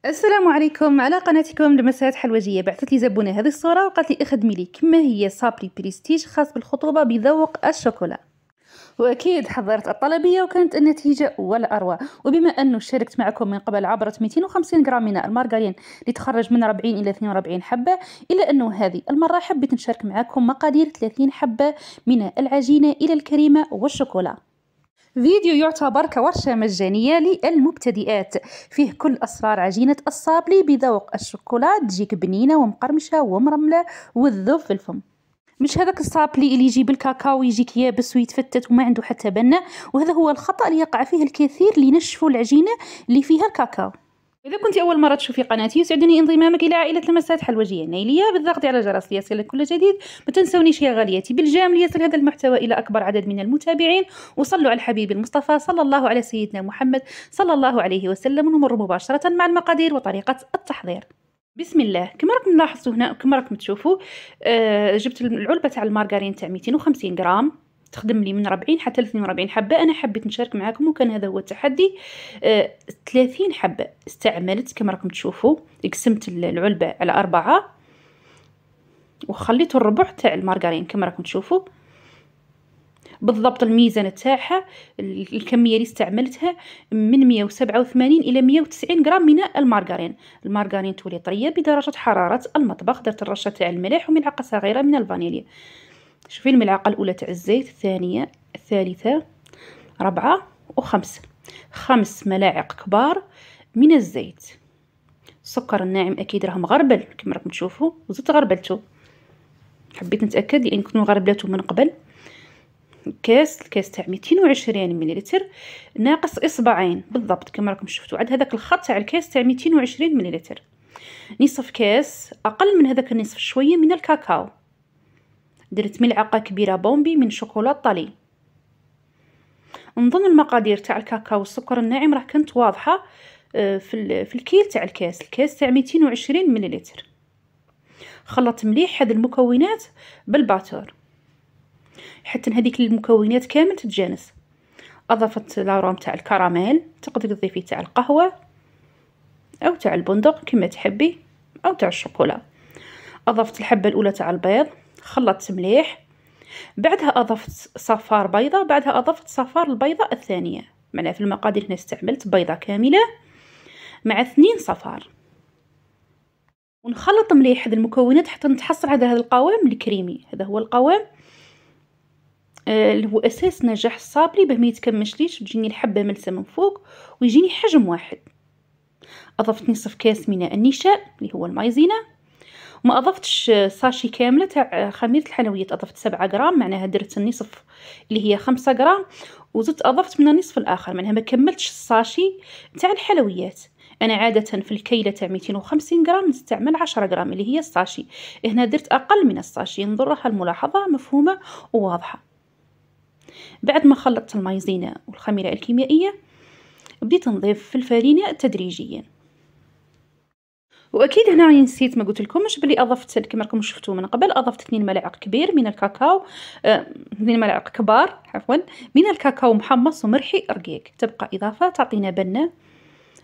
السلام عليكم على قناتكم لمسات حلوجيه. بعثت لي زبونه هذه الصوره وقالت لي اخدمي لي كما هي صابلي بريستيج خاص بالخطوبه بذوق الشوكولا. واكيد حضرت الطلبيه وكانت النتيجه ولا اروع. وبما انه شاركت معكم من قبل عبرت 250 غرام من المارغرين لتخرج من 40 الى 42 حبه، الا انه هذه المره حبيت نشارك معكم مقادير 30 حبه من العجينه الى الكريمه والشوكولا. فيديو يعتبر كورشة مجانية للمبتدئات، فيه كل أسرار عجينة الصابلي بذوق الشوكولا، تجيك بنينة ومقرمشة ومرملة والذوب في الفم. مش هذاك الصابلي اللي يجي بالكاكاو يجيك يابس ويتفتت وما عنده حتى بنة، وهذا هو الخطأ اللي يقع فيه الكثير لينشفوا العجينة اللي فيها الكاكاو. إذا كنت أول مرة تشوفي قناتي يسعدني انضمامك إلى عائلة لمسات حلوجية نيلية بالضغط على الجرس ليصلك كل جديد. ما تنسونيش يا غالياتي بالجام ليصل هذا المحتوى إلى أكبر عدد من المتابعين، وصلوا على الحبيب المصطفى صلى الله على سيدنا محمد صلى الله عليه وسلم. ونمر مباشرة مع المقادير وطريقة التحضير. بسم الله. كما راكم لاحظتوا هنا وكما راكم تشوفوا جبت العلبة تاع المارغرين تاع 250 غرام، تخدم لي من 40 حتى 42 حبة. أنا حبيت نشارك معاكم وكان هذا هو التحدي. 30 حبة استعملت كما راكم تشوفوا. قسمت العلبة على 4 وخليت الربع تاع المارغرين كما راكم تشوفوا بالضبط. الميزان تاعها الكميه اللي استعملتها من 187 الى 190 غرام من المارغرين. المارغرين تولي طريه بدرجه حراره المطبخ. درت الرشه تاع الملح وملعقه صغيره من الفانيليا. شوفي الملعقه الاولى تاع الزيت، الثانيه، الثالثه، 4 و5. 5 ملاعق كبار من الزيت. السكر الناعم اكيد راه مغربل كما راكم تشوفوا وزدت غربلته. حبيت نتاكد لان كنت غربلته من قبل. الكاس تاع 220 مليلتر ناقص اصبعين بالضبط كما راكم شفتوا. عاد هذاك الخط تاع الكاس تاع 220 مليلتر. نصف كاس اقل من هذاك النصف شويه من الكاكاو. درت ملعقه كبيره بومبي من شوكولا طالي. نظن المقادير تاع الكاكاو والسكر الناعم راه كانت واضحه في الكيل تاع الكاس تاع 220 مليلتر. خلطت مليح هذه المكونات بالباتور حتى هذيك المكونات كامل تتجانس. اضفت لاروم تاع الكراميل، تقدري تضيفي تاع القهوه او تاع البندق كما تحبي او تاع الشوكولا. اضفت الحبه الاولى تاع البيض، خلطت مليح. بعدها اضفت صفار بيضه، بعدها اضفت صفار البيضه الثانيه. معناها في المقادير هنا استعملت بيضه كامله مع 2 صفار. ونخلط مليح هذه المكونات حتى نتحصل على هذا القوام الكريمي. هذا هو القوام اللي هو اساس نجاح الصابلي باه ما يتكمشليش وتجيني الحبه ملسه من فوق ويجيني حجم واحد. اضفت نصف كاس من النشا اللي هو المايزينا. ما اضفتش ساشي كامله تاع خميره الحلويات، اضفت 7 غرام. معناها درت النصف اللي هي 5 غرام وزدت اضفت من النصف الاخر. معناها ما كملتش الساشي تاع الحلويات. انا عاده في الكيله تاع 250 غرام نستعمل 10 غرام اللي هي الساشي. هنا درت اقل من الساشي. نظرها الملاحظه مفهومه وواضحه. بعد ما خلطت المايزينا والخميرة الكيميائية بديت نضيف في الفرينة تدريجيا. واكيد هنا راني نسيت ما قلت لكمش بلي اضفت كما راكم شفتوا من قبل. اضفت 2 ملاعق كبير من الكاكاو 2 ملاعق كبار عفوا من الكاكاو محمص ومرحي رقيق. تبقى اضافه تعطينا بنه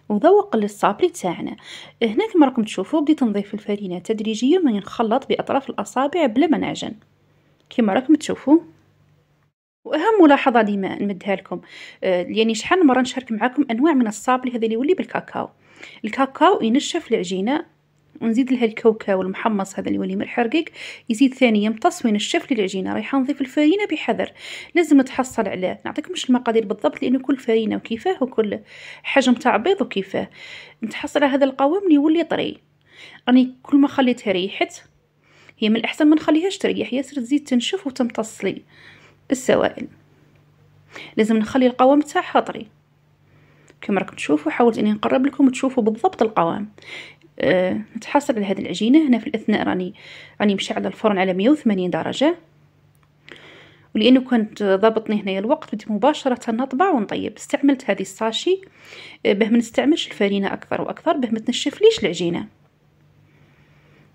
وذوق للصابلي تاعنا. هنا كما راكم تشوفوا بديت نضيف الفرينة تدريجيا ونخلط باطراف الاصابع بلا ما نعجن كما راكم تشوفوا. واهم ملاحظه اللي ما نمدها لكم يعني شحال مره نشارك معكم انواع من الصابلي هذا اللي يولي بالكاكاو. الكاكاو ينشف العجينه ونزيد لها الكاوكاو المحمص هذا اللي يولي مرح رقيق يزيد ثاني يمتص وينشف لي العجينه. رايحه نضيف الفرينه بحذر. لازم نتحصل على نعطيكم مش المقادير بالضبط لانه كل فرينه وكيفاه وكل حجم تاع بيض وكيفاه. نتحصل على هذا القوام اللي يولي طري. راني كل ما خليتها ريحت هي من الاحسن ما نخليهاش تريح ياسر تزيد تنشف وتمتص لي السوائل. لازم نخلي القوام تاعها طري كما راكم تشوفوا. حاولت اني نقرب لكم تشوفوا بالضبط القوام. نتحصل على هذه العجينه. هنا في الاثناء راني مشعله الفرن على 180 درجه. ولانه كنت ضابطني هنايا الوقت بدي مباشره نطبع ونطيب. استعملت هذه الساشي باه ما نستعملش الفرينه اكثر واكثر باه ما تنشفليش العجينه.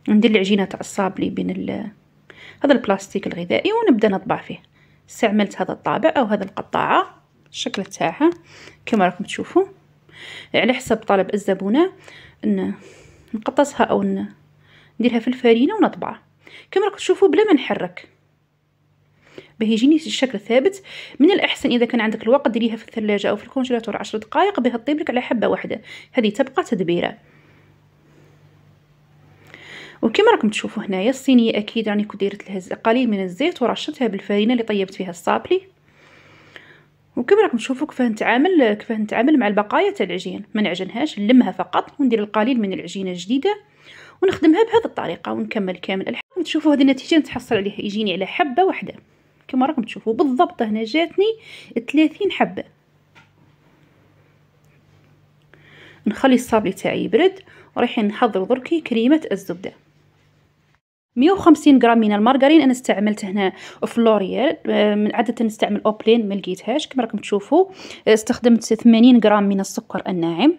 ندير العجينه تاع الصابلي بين هذا البلاستيك الغذائي ونبدا نطبع فيه. استعملت هذا الطابع او هذا القطاعه الشكل تاعها كما راكم تشوفوا على حسب طلب الزبونه. نقطصها او نديرها في الفرينه ونطبعها كما راكم تشوفوا بلا ما نحرك باه يجيني الشكل ثابت. من الاحسن اذا كان عندك الوقت ديريها في الثلاجه او في الكونجيلاتور 10 دقائق باه تطيب لك على حبه واحده، هذه تبقى تدبيره. وكما راكم تشوفوا هنايا الصينيه اكيد راني كنت درت لها قليل من الزيت ورشتها بالفرينه اللي طيبت فيها الصابلي. وكما راكم تشوفوا كيفاه نتعامل مع البقايا تاع العجين، ما نعجنهاش، نلمها فقط وندير القليل من العجينه الجديده ونخدمها بهذه الطريقه ونكمل كامل الحب. تشوفوا هذه النتيجه نتحصل عليها يجيني على حبه واحده كما راكم تشوفوا بالضبط. هنا جاتني 30 حبه. نخلي الصابلي تاعي يبرد ورايحين نحضر دركي كريمه الزبده. 150 غرام من المارغرين انا استعملت هنا فلوريال، عاده نستعمل اوبلين ما لقيتهاش. كما راكم تشوفوا استخدمت 80 غرام من السكر الناعم.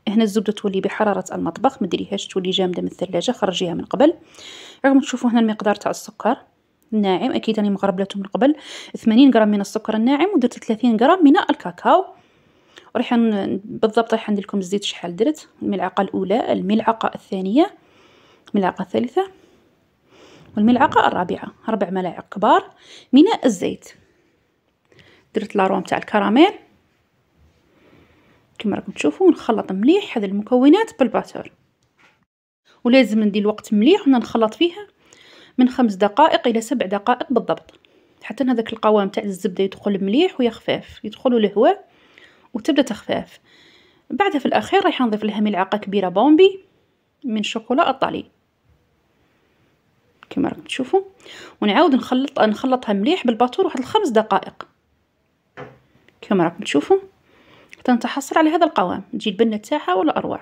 هنا الزبده تولي بحراره المطبخ، ما ديريهاش تولي جامده من الثلاجه، خرجيها من قبل. راكم تشوفوا هنا المقدار تاع السكر الناعم، اكيد راني مغربلته من قبل. 80 غرام من السكر الناعم ودرت 30 غرام من الكاكاو. بالضبط راح ندير لكم الزيت شحال درت، الملعقه الاولى، الملعقه الثانيه، الملعقه الثالثه والملعقه الرابعه، 4 ملاعق كبار من الزيت. درت لاروم تاع الكراميل كما راكم تشوفوا، ونخلط مليح هذه المكونات بالباتور. ولازم ندير الوقت مليح ونخلط فيها من 5 دقائق الى 7 دقائق بالضبط، حتى هذاك القوام تاع الزبده يدخل مليح ويخفاف، يدخلوا الهواء وتبدا تخفاف. بعدها في الاخير راح نضيف لها ملعقه كبيره بومبي من شوكولا الطالي كما راكم تشوفوا، ونعاود نخلطها مليح بالباتور واحد 5 دقائق كما راكم تشوفوا حتى نتحصل على هذا القوام، تجي البنه تاعها ولا اروع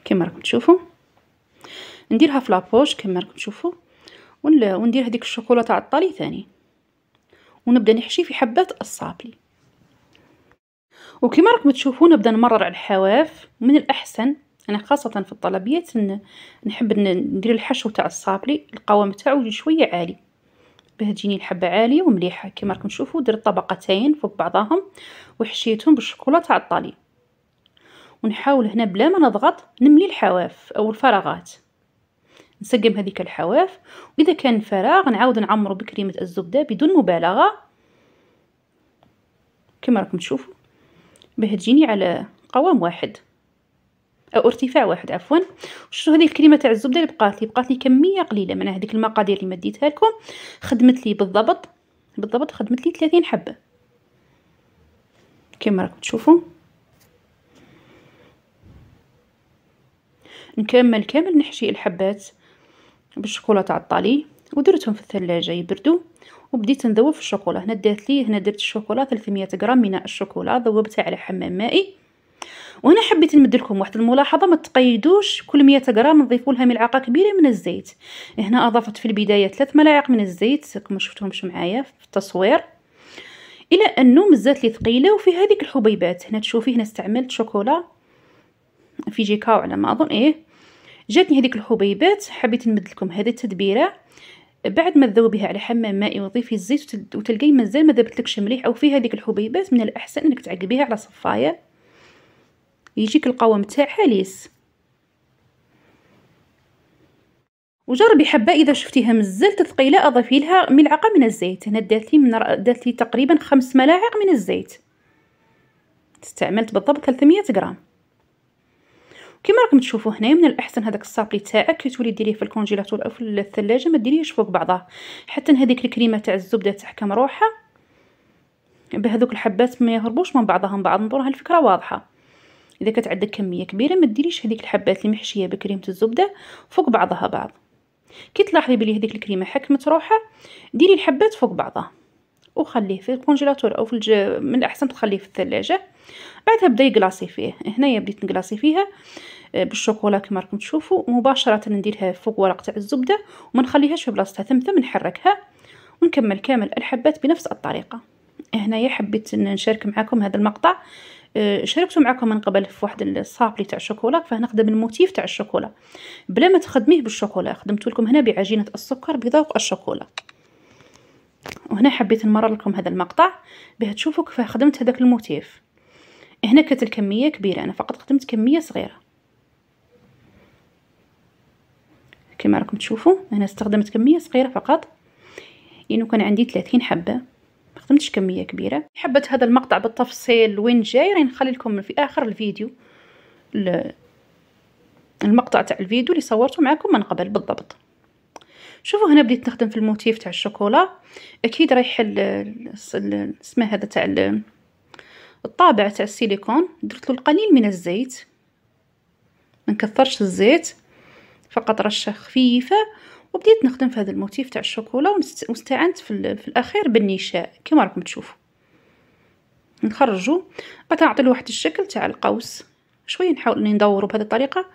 كما راكم تشوفوا. نديرها في لابوش كما راكم تشوفوا، وندير هذيك الشوكولا تاع الطالي ثاني، ونبدا نحشي في حبات الصابلي. وكما راكم تشوفوا نبدا نمرر على الحواف. من الاحسن انا خاصه في الطلبيات نحب ندير الحشو تاع الصابلي القوام تاعو يجي شويه عالي باه تجيني الحبه عاليه ومليحه. كما راكم تشوفوا درت طبقتين فوق بعضهم وحشيتهم بالشوكولا تاع الطالي، ونحاول هنا بلا ما نضغط نملي الحواف او الفراغات، نسقم هذيك الحواف. واذا كان فراغ نعاود نعمره بكريمه الزبده بدون مبالغه كما راكم تشوفوا باه تجيني على قوام واحد او ارتفاع واحد عفوا. شوفوا هذه الكريمه تاع الزبده اللي بقات لي كميه قليله، من هذيك المقادير اللي مديتها لكم خدمت لي بالضبط خدمت لي 30 حبه كما راكم تشوفوا. نكمل كامل نحشي الحبات بالشوكولا تاع الطالي، ودرتهم في الثلاجه يبردوا. وبديت نذوب في الشوكولا. هنا درت الشوكولا 300 غرام من الشوكولا، ذوبتها على حمام مائي. وهنا حبيت نمد لكم واحد الملاحظه، ما تقيدوش كل 100 غرام نضيفوا لها ملعقه كبيره من الزيت. هنا اضفت في البدايه 3 ملاعق من الزيت كما شفتوهمش معايا في التصوير، الى انه مزات لي ثقيله. وفي هذيك الحبيبات هنا تشوفي هنا استعملت شوكولا في جيكاو على ما اظن، جاتني هذيك الحبيبات. حبيت نمد لكم هذه التدبيره بعد ما تذوبيها على حمام مائي وتضيفي الزيت وتلقاي مازال ما ذابتلكش مليح، او في هذيك الحبيبات من الاحسن انك تعقبيها على صفايه يجيك القوام تاعها ليس. وجربي حبه اذا شفتيها مازالت ثقيله اضيفي لها ملعقه من الزيت. هنا دات لي تقريبا 5 ملاعق من الزيت، استعملت بالضبط 300 غرام. كما راكم تشوفوا هنا من الاحسن هذاك الصابلي تاعك كي تولي ديريه في الكونجيلاتور او في الثلاجه ما ديريهش فوق بعضها، حتى هذيك الكريمه تاع الزبده تحكم روحها بهذوك الحبات ما يهربوش من بعضهم بعض. نظن الفكره واضحه. اذا كانت عندك كميه كبيره ما ديريش هذيك الحبات اللي محشيه بكريمه الزبده فوق بعضها بعض. كي تلاحظي بلي هذيك الكريمه حكمت روحها ديري الحبات فوق بعضها وخليه في الكونجيلاتور او من الاحسن تخليه في الثلاجه. بعدها بدا يقلاصي فيه. هنايا بديت نقلاصي فيها بالشوكولا كما راكم تشوفوا، مباشره نديرها فوق ورق تاع الزبده وما نخليهاش في بلاصتها، ثم نحركها ونكمل كامل الحبات بنفس الطريقه. هنايا حبيت نشارك معكم هذا المقطع، شاركته معكم من قبل في واحد الصابلي تاع الشوكولا، فنخدم الموتيف تاع الشوكولا بلا ما تخدميه بالشوكولا، خدمت لكم هنا بعجينه السكر بذوق الشوكولا. وهنا حبيت نمرر لكم هذا المقطع باه تشوفوا كيف خدمت هذاك الموتيف. هنا كانت الكميه كبيره، انا فقط خدمت كميه صغيره. كما راكم تشوفوا انا استخدمت كميه صغيره فقط، لانه كان عندي 30 حبه، ما خدمتش كميه كبيره. حبيت هذا المقطع بالتفصيل وين جاي راني نخلي لكم في اخر الفيديو المقطع تاع الفيديو اللي صورته معكم من قبل بالضبط. شوفوا هنا بديت نخدم في الموتيف تاع الشوكولا. اكيد رايح اسمه هذا تاع الطابع تاع السيليكون، درت له القليل من الزيت، ما نكثرش الزيت، فقط رشه خفيفه، وبديت نخدم في هذا الموتيف تاع الشوكولا. واستعنت في الاخير بالنشاء كما راكم تشوفوا. نخرجوا بعد نعطي له واحد الشكل تاع القوس شويه، نحاول اني ندورو بهذه الطريقه،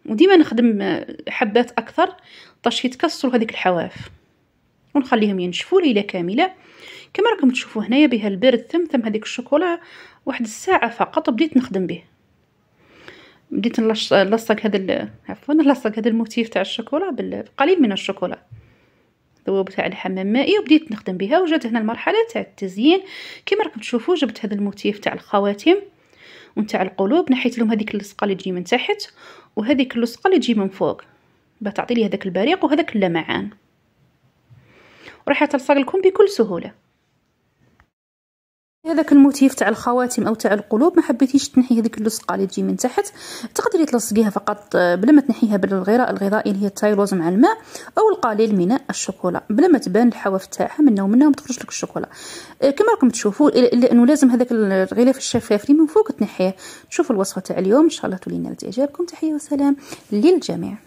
وديما نخدم حبات اكثر باش يتكسروا هذيك الحواف، ونخليهم ينشفوا ليله كامله. كما راكم تشوفوا هنايا بها البرد ثم هذيك الشوكولا واحد الساعه فقط، وبديت نخدم به. بديت نلصق هذا الموتيف تاع الشوكولا بالقليل من الشوكولا، ذوب تاع الحمام مائي، وبديت نخدم بها. وجات هنا المرحله تاع التزيين. كما راكم تشوفوا جبت هذا الموتيف تاع الخواتم ونتاع القلوب، نحيت لهم هذيك اللصقه اللي تجي من تحت وهذيك اللصقه اللي تجي من فوق باش تعطي لي هذاك البريق وهذاك اللمعان، وراح تلصق لكم بكل سهوله. هذاك الموتيف تاع الخواتم او تاع القلوب ما حبيتيش تنحي هذيك اللصقه اللي تجي من تحت، تقدري تلصقيها فقط بلا ما تنحيها بالغراء الغذائي اللي هي التايلوز مع الماء او القليل من الشوكولا، بلا ما تبان الحواف تاعها منها ومنها وتخرج لك الشوكولا. كما راكم تشوفوا الا انه لازم هذاك الغلاف الشفاف اللي من فوق تنحيه. شوفوا الوصفه تاع اليوم، ان شاء الله تولي نالت اعجابكم. تحيه وسلام للجميع.